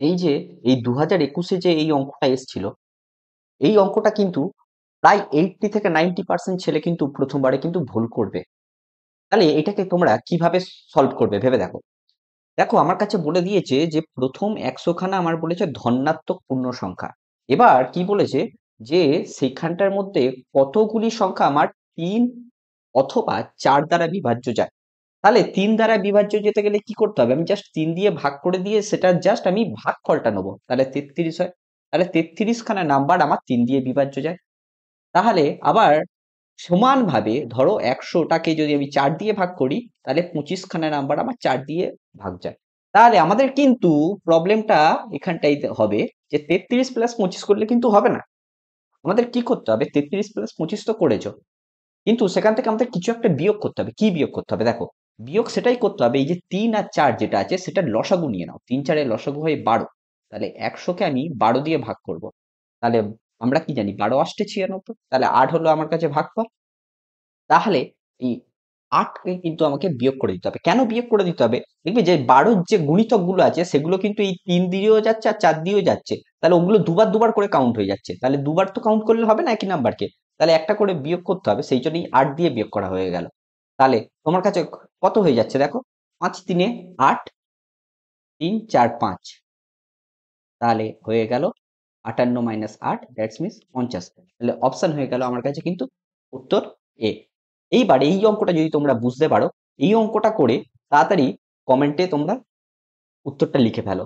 এই যে এই 2021-এ যে এই অঙ্কটা এসছিল, এই অঙ্কটা কিন্তু প্রায় 80 থেকে 90% ছেলে কিন্তু প্রথমবারে কিন্তু ভুল করবে। তাহলে এটাকে তোমরা কিভাবে সলভ করবে ভেবে দেখো। দেখো আমার কাছে বলে দিয়েছে যে প্রথম 100 খানা আমার বলেছে ধনাত্মক পূর্ণ সংখ্যা। এবার কি বলেছে যে সেখানটার মধ্যে কতগুলি সংখ্যা আমার 3 অথবা 4 দ্বারা বিভাজ্য যায়। তাহলে 3 দ্বারা বিভাজ্য যেতে গেলে কি করতে হবে? আমি জাস্ট 3 দিয়ে ভাগ করে দিয়ে সেটা জাস্ট আমি ভাগফলটা নেবো। তাহলে 33 হয়। তাহলে 33 খানা নাম্বার আমার 3 দিয়ে বিভাজ্য যায়। তাহলে আবার সমানভাবে ধরো 100টাকে যদি আমি 4 দিয়ে ভাগ করি, তাহলে 25 খানা নাম্বার আমার 4 দিয়ে ভাগ যায়। তাহলে আমাদের কিন্তু প্রবলেমটা এখানটাই হবে যে 33 প্লাস 25 করলে কিন্তু হবে না। আমাদের কি করতে হবে? 33 প্লাস 25 তো করেছো, কিন্তু সেখান থেকে আমাদের কিছু একটা বিয়োগ করতে হবে। কি বিয়োগ করতে হবে? দেখো, বিয়োগ সেটাই করতে হবে, এই যে 3 আর 4 যেটা আছে সেটার লসাগু নিয়ে নাও। 3 4 এর লসাগু হয় 12। তাহলে 100কে আমি 12 দিয়ে ভাগ করব। তাহলে আমরা কি জানি 12 আষ্টে 96। তাহলে 8 হলো আমার কাছে ভাগফল। তাহলে এই 8 কে কিন্তু আমাকে বিয়োগ করে দিতে হবে। কেন বিয়োগ করে দিতে হবে? দেখবি যে 12 র যে গুণিতকগুলো আছে সেগুলো কিন্তু এই 3 দিয়েও যাচ্ছে আর 4 দিয়েও যাচ্ছে। তাহলে ওগুলো দুবার দুবার করে কাউন্ট হয়ে যাচ্ছে। তাহলে দুবার তো কাউন্ট করলে হবে না একই নাম্বারকে। তাহলে একটা করে বিয়োগ করতে হবে। সেই জন্যই 8 দিয়ে বিয়োগ করা হয়ে গেল। তাহলে তোমার কাছে কত হয়ে যাচ্ছে দেখো? 5 3 এ 8, 3 4 5। তাহলে হয়ে গেল 58 মাইনাস 8 দ্যাটস মিনস 50। তাহলে অপশন হয়ে গেল আমার কাছে কিন্তু উত্তর এ। এইবার এই অঙ্কটা যদি তোমরা বুঝতে পারো, এই অঙ্কটা করে তাড়াতাড়ি কমেন্টে তোমরা উত্তরটা লিখে ফেলো।